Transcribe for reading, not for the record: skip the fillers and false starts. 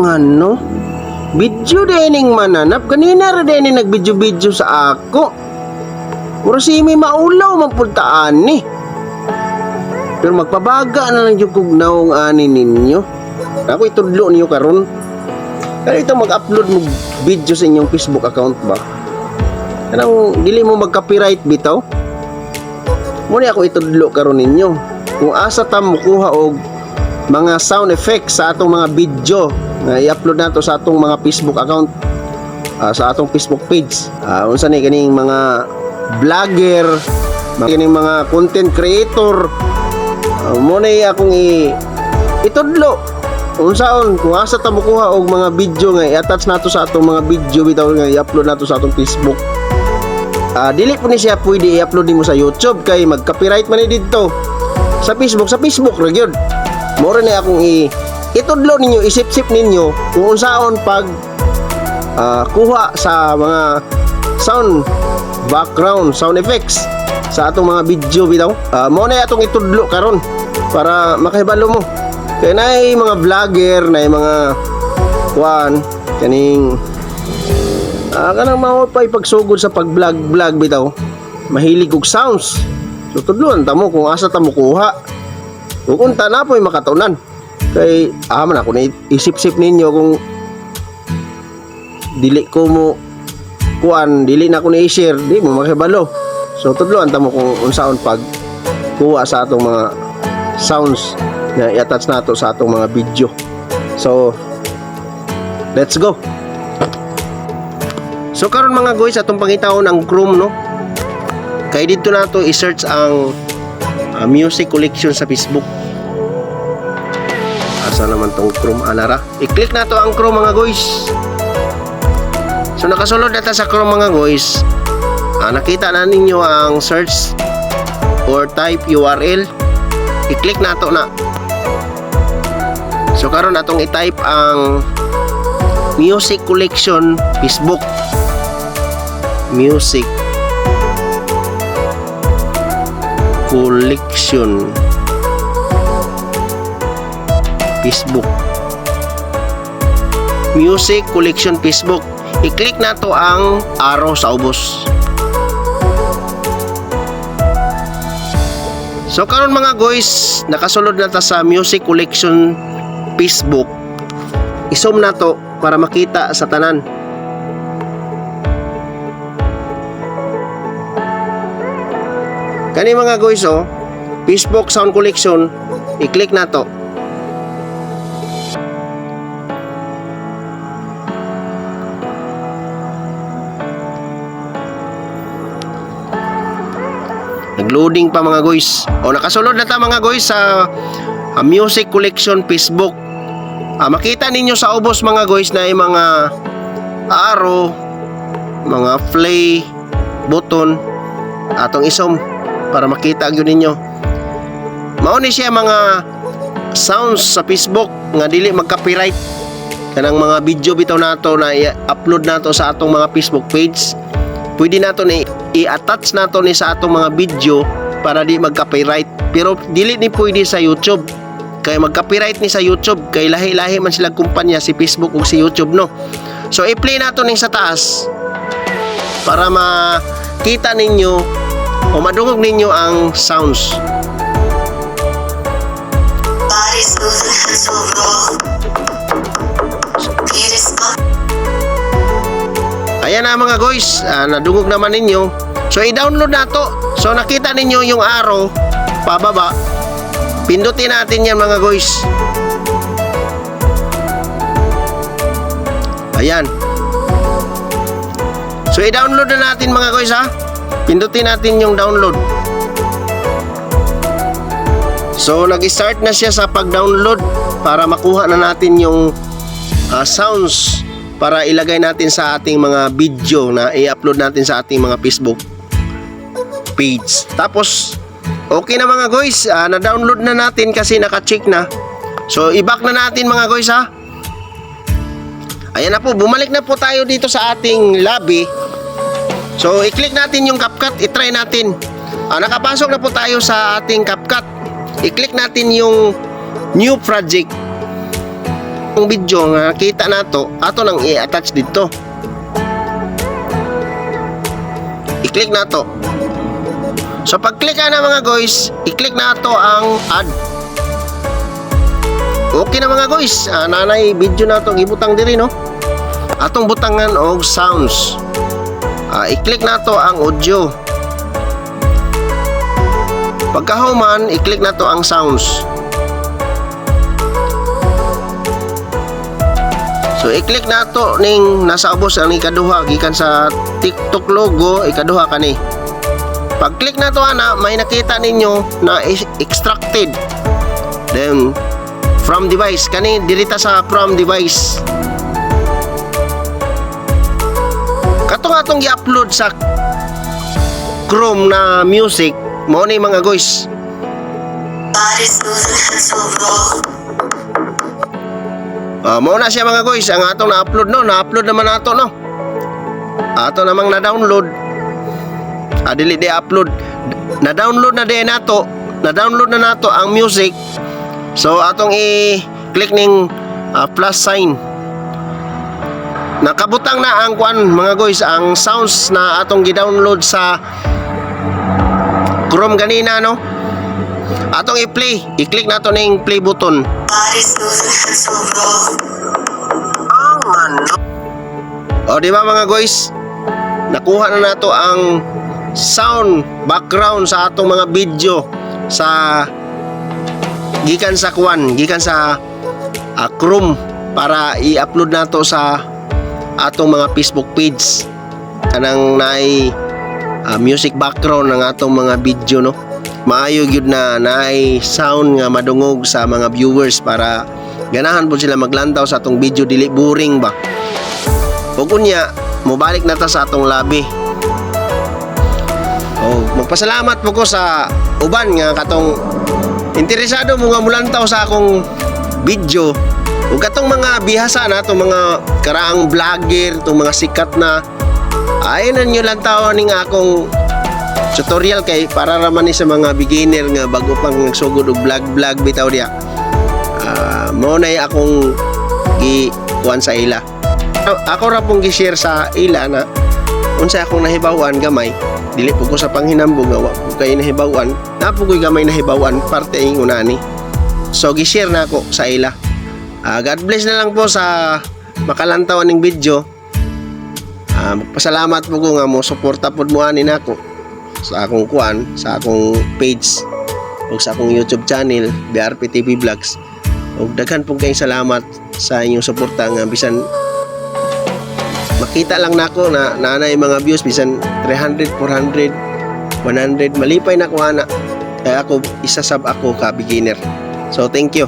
Ngano? Video dining mananap. Kanina ra dining nagbidyo-bidyo sa ako. Mura si Imi maulaw mapuntaan ni. Pero magpabaga na lang yung kugnaong ani ninyo. Ako itudlo niyo karon. Pero ito mag-upload mo video sa inyong Facebook account ba? Anong dili mo mag-copyright bitaw? Muna ako itudlo karon ninyo. Kung asa ta mo kuha og mga sound effects sa atong mga video na i-upload nato sa atong mga Facebook account, sa atong Facebook page. Unsa ni kaning mga vlogger, kaning mga content creator, muna akong itudlo unsaon kung asa ta mo kuha og mga video nga i-attach nato sa atong mga video bitaw nga i-upload nato sa atong Facebook. Dili po ni siya pwede i-upload nimo sa YouTube kay mag-copyright man ni didto. Sa Facebook ra gyud. Mora na akong itudlo ninyo, isip-sip ninyo kung unsaon pag kuha sa mga sound background, sound effects sa atong mga video bitaw. Mo na atong itudlo karon para makahibalo mo. Kaya naay mga vlogger, naay mga kaning kanang mga pagsugod sa pag-vlog bitaw. Mahilig og sounds. So tudloan ta mo kung asa ta mo kuha. Kung unta na po'y makatunan. Kay man ako na isip-sip ninyo kung dili ko mo dili na ako na i-share, di mo makibalo. So tudloan ta mo kung unsaon pag kuha sa atong mga sounds na i-attach nato sa atong mga video. So let's go. So karon mga guys, atong pangitawon ang Chrome, no? Kay dito nato i-search ang music collection sa Facebook. Asa naman tong Chrome anara? I-click nato ang Chrome mga guys. So nakasulod na ta sa Chrome mga guys. Nakita na ninyo ang search or type URL. I-click nato na. So karon atong i-type ang music collection Facebook. Music collection Facebook. Music collection Facebook. I-click na to ang arrow sa ubos. So karon mga guys, nakasulod na ta sa music collection Facebook. I-zoom na to para makita sa tanan. Kani mga guys, Facebook sound collection, i-click na to. Nagloading pa mga guys. Nakasulod na ta mga guys sa music collection Facebook. Makita ninyo sa ubos mga guys na yung mga arrow, mga play button, atong isom para makita gyud ninyo. Mao ni siya mga sounds sa Facebook nga dili mag-copyright. Kanang mga video bitaw nato na i-upload nato sa atong mga Facebook page, pwede nato ni i-attach nato ni sa atong mga video para di mag-copyright. Pero dili ni pwede sa YouTube. Kay mag-copyright ni sa YouTube kay lahi-lahi man sila kumpanya, si Facebook ug si YouTube, no. So i-play nato ning sa taas para makita ninyo o madungog ninyo ang sounds. Body's moving, hands will roll. Beat is up. Ayan na mga guys, nadungog naman ninyo. So i-download na to. So nakita ninyo yung arrow pababa. Pindutin natin yan mga guys. Ayan. So i-download na natin mga guys, ha. Pindutin natin yung download. So nag-start na siya sa pag-download para makuha na natin yung sounds para ilagay natin sa ating mga video na i-upload natin sa ating mga Facebook page. Tapos okay na mga guys, na-download na natin kasi naka-check na. So i-back na natin mga guys, ha. Ayan na po, bumalik na po tayo dito sa ating lobby. So i-click natin yung CapCut, i-try natin. Nakapasok na po tayo sa ating CapCut. I-click natin yung new project. ang video nga kita nato ato nang i-attach dito. I-click nato. So pag-click na mga guys, i-click nato ang add. Okay na mga guys, nanay video nato gibutang diri no. Atong butangan og sounds. I-click nato ang audio. Pagkahuman, i-click nato ang sounds. So i-click nato ning nasa ubos ang ikaduha gikan sa TikTok logo, ikaduha kani. Pag-click nato ana, may nakita ninyo na extracted. Then from device kani dirita sa from device. Katong atong i-upload sa Chrome na music mo ni mga guys. Body smooth and handsome, bro. Mo na siya mga guys, ang atong na-upload no, na-upload naman nato no. Ato namang na-download. Dili di upload. Na-download na din nato. Na-download na nato ang music. So atong i-click ning plus sign. Nakabutang na ang kwan mga guys, ang sounds na atong gi-download sa Chrome ganina no. Atong i-play, i-click nato ning play button. Body smooth and handsome, bro. O di ba mga guys? Nakuha na nato ang sound background sa atong mga video sa gikan sa kwan, gikan sa Chrome para i-upload nato sa atong mga Facebook page. Kanang naay music background ng atong mga video no. Maayo gyud na naay sound nga madungog sa mga viewers para ganahan po sila maglantaw sa atong video, dili boring ba. Ug unya mobalik na ta sa atong labi. Magpasalamat po ko sa uban nga katong interesado mo nga mulantaw sa akong video. Ug katong mga bihasa na itong mga karaang vlogger, itong mga sikat na ayun na nyo lang tawon ning akong tutorial kay para raman ni sa mga beginner nga bago pang nagsugod og vlog bitaw diya. Mao nay akong gi-kuan sa ila. Ako ra pong gi-share sa ila na unsa akong nahibawan gamay. Dili po ko sa panghinambong nga wa ko kay nahibawan. Napo ko'y gamay nahibawan parte ing unani. So gi-share na ako sa ila. God bless na lang po sa makalantaw ning video. Magpasalamat po ko nga mo suporta pod mo ani nako sa akong kuan, sa akong page o sa akong YouTube channel BRP TV Vlogs. Og daghan po kayong salamat sa inyong suporta nga bisan makita lang nako na nanay mga views bisan 300, 400, 100 malipay na ko ana. Kaya ako isa sab ako ka beginner. So thank you.